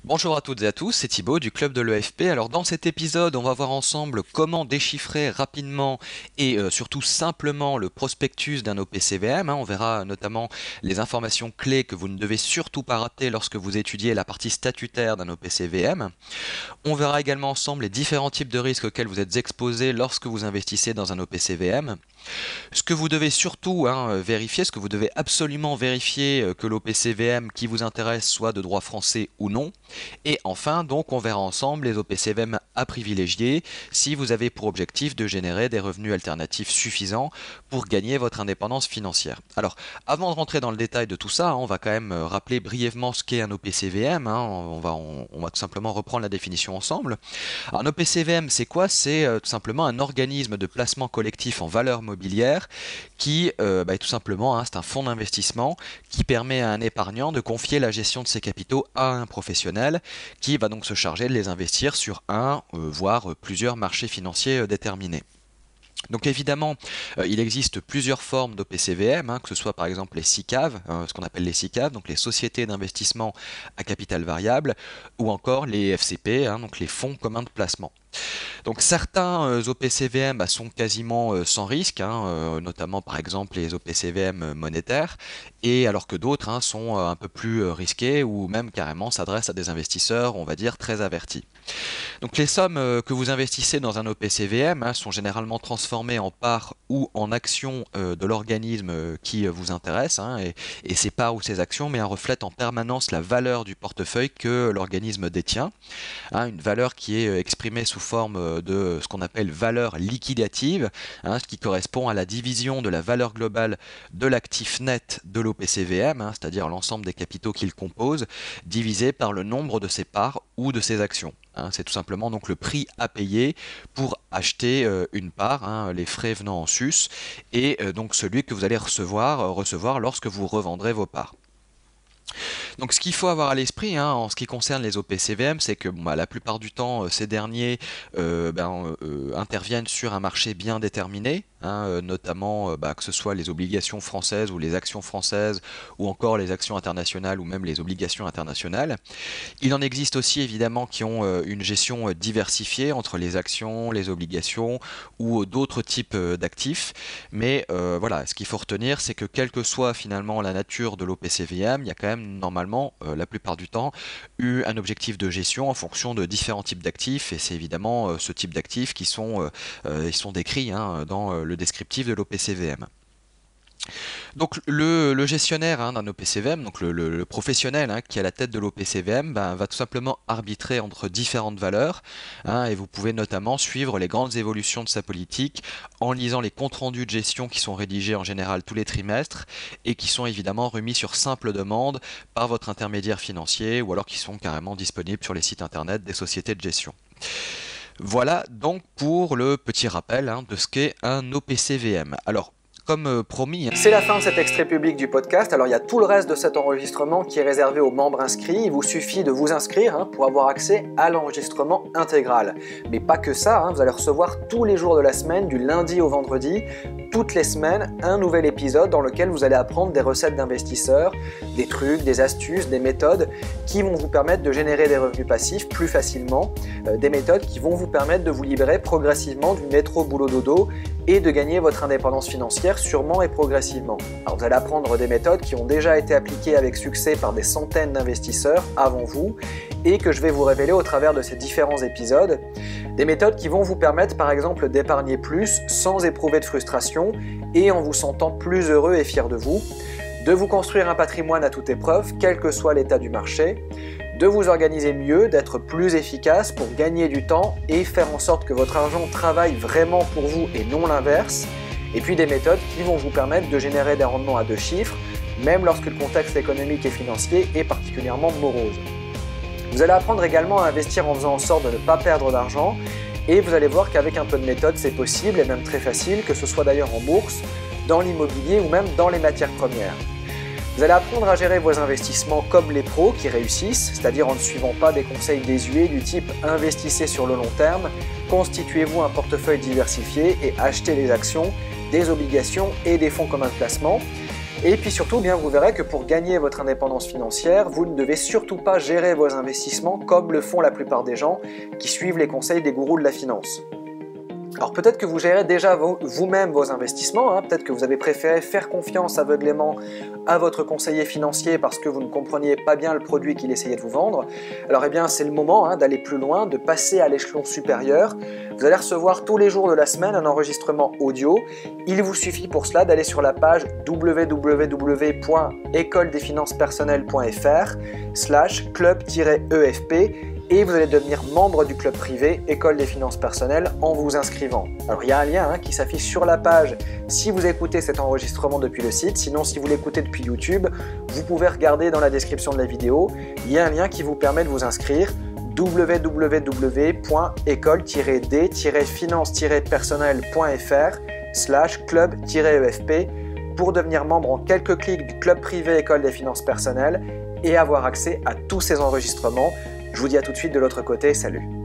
Bonjour à toutes et à tous, c'est Thibaut du club de l'EFP. Alors dans cet épisode, on va voir ensemble comment déchiffrer rapidement et surtout simplement le prospectus d'un OPCVM. On verra notamment les informations clés que vous ne devez surtout pas rater lorsque vous étudiez la partie statutaire d'un OPCVM. On verra également ensemble les différents types de risques auxquels vous êtes exposés lorsque vous investissez dans un OPCVM. Ce que vous devez surtout vérifier, ce que vous devez absolument vérifier que l'OPCVM qui vous intéresse soit de droit français ou non. Et enfin, donc, on verra ensemble les OPCVM à privilégier si vous avez pour objectif de générer des revenus alternatifs suffisants pour gagner votre indépendance financière. Alors, avant de rentrer dans le détail de tout ça, on va quand même rappeler brièvement ce qu'est un OPCVM. On va tout simplement reprendre la définition ensemble. Alors, un OPCVM, c'est quoi? C'est tout simplement un organisme de placement collectif en valeur mobilière qui est tout simplement, c'est un fonds d'investissement qui permet à un épargnant de confier la gestion de ses capitaux à un professionnel qui va donc se charger de les investir sur un, voire plusieurs marchés financiers déterminés. Donc évidemment, il existe plusieurs formes d'OPCVM, que ce soit par exemple les SICAV, ce qu'on appelle les SICAV, donc les sociétés d'investissement à capital variable, ou encore les FCP, donc les fonds communs de placement. Donc certains OPCVM sont quasiment sans risque, notamment par exemple les OPCVM monétaires, et alors que d'autres sont un peu plus risqués ou même carrément s'adressent à des investisseurs, on va dire, très avertis. Donc les sommes que vous investissez dans un OPCVM sont généralement transformées en parts ou en actions de l'organisme qui vous intéresse, et ces parts ou ces actions reflètent en permanence la valeur du portefeuille que l'organisme détient, une valeur qui est exprimée sous forme de ce qu'on appelle valeur liquidative, ce qui correspond à la division de la valeur globale de l'actif net de l'OPCVM, c'est-à-dire l'ensemble des capitaux qu'il compose, divisé par le nombre de ses parts ou de ses actions. C'est tout simplement donc le prix à payer pour acheter une part, les frais venant en sus, et donc celui que vous allez recevoir lorsque vous revendrez vos parts. Donc ce qu'il faut avoir à l'esprit en ce qui concerne les OPCVM, c'est que la plupart du temps, ces derniers interviennent sur un marché bien déterminé, notamment que ce soit les obligations françaises ou les actions françaises, ou encore les actions internationales ou même les obligations internationales. Il en existe aussi évidemment qui ont une gestion diversifiée entre les actions, les obligations ou d'autres types d'actifs. Mais voilà, ce qu'il faut retenir, c'est que quelle que soit finalement la nature de l'OPCVM, il y a quand même normalement, la plupart du temps, eu un objectif de gestion en fonction de différents types d'actifs. Et c'est évidemment ce type d'actifs qui sont, ils sont décrits dans le descriptif de l'OPCVM. Donc le gestionnaire d'un OPCVM, donc le professionnel qui est à la tête de l'OPCVM, va tout simplement arbitrer entre différentes valeurs, et vous pouvez notamment suivre les grandes évolutions de sa politique en lisant les comptes rendus de gestion qui sont rédigés en général tous les trimestres et qui sont évidemment remis sur simple demande par votre intermédiaire financier ou alors qui sont carrément disponibles sur les sites internet des sociétés de gestion. Voilà donc pour le petit rappel de ce qu'est un OPCVM. Alors, comme promis. C'est la fin de cet extrait public du podcast. Alors il y a tout le reste de cet enregistrement qui est réservé aux membres inscrits. Il vous suffit de vous inscrire pour avoir accès à l'enregistrement intégral. Mais pas que ça, vous allez recevoir tous les jours de la semaine, du lundi au vendredi, toutes les semaines, un nouvel épisode dans lequel vous allez apprendre des recettes d'investisseurs, des trucs, des astuces, des méthodes qui vont vous permettre de générer des revenus passifs plus facilement, des méthodes qui vont vous permettre de vous libérer progressivement du métro boulot dodo et de gagner votre indépendance financière sûrement et progressivement. Alors vous allez apprendre des méthodes qui ont déjà été appliquées avec succès par des centaines d'investisseurs avant vous et que je vais vous révéler au travers de ces différents épisodes. Des méthodes qui vont vous permettre par exemple d'épargner plus sans éprouver de frustration et en vous sentant plus heureux et fier de vous, de vous construire un patrimoine à toute épreuve, quel que soit l'état du marché, de vous organiser mieux, d'être plus efficace pour gagner du temps et faire en sorte que votre argent travaille vraiment pour vous et non l'inverse, et puis des méthodes qui vont vous permettre de générer des rendements à 2 chiffres, même lorsque le contexte économique et financier est particulièrement morose. Vous allez apprendre également à investir en faisant en sorte de ne pas perdre d'argent, et vous allez voir qu'avec un peu de méthode, c'est possible et même très facile, que ce soit d'ailleurs en bourse, dans l'immobilier ou même dans les matières premières. Vous allez apprendre à gérer vos investissements comme les pros qui réussissent, c'est-à-dire en ne suivant pas des conseils désuets du type « investissez sur le long terme », constituez-vous un portefeuille diversifié et achetez des actions, des obligations et des fonds communs de placement. Et puis surtout, bien, vous verrez que pour gagner votre indépendance financière, vous ne devez surtout pas gérer vos investissements comme le font la plupart des gens qui suivent les conseils des gourous de la finance. Alors peut-être que vous gérez déjà vous-même vos investissements, peut-être que vous avez préféré faire confiance aveuglément à votre conseiller financier parce que vous ne compreniez pas bien le produit qu'il essayait de vous vendre. Alors c'est le moment d'aller plus loin, de passer à l'échelon supérieur. Vous allez recevoir tous les jours de la semaine un enregistrement audio. Il vous suffit pour cela d'aller sur la page www.écoledesfinances-personnelles.fr/club-EFP et vous allez devenir membre du club privé École des finances personnelles en vous inscrivant. Alors il y a un lien qui s'affiche sur la page si vous écoutez cet enregistrement depuis le site, sinon si vous l'écoutez depuis YouTube, vous pouvez regarder dans la description de la vidéo, il y a un lien qui vous permet de vous inscrire www.école-des-finances-personnelles.fr/club-EFP pour devenir membre en quelques clics du club privé École des finances personnelles et avoir accès à tous ces enregistrements. Je vous dis à tout de suite de l'autre côté, salut!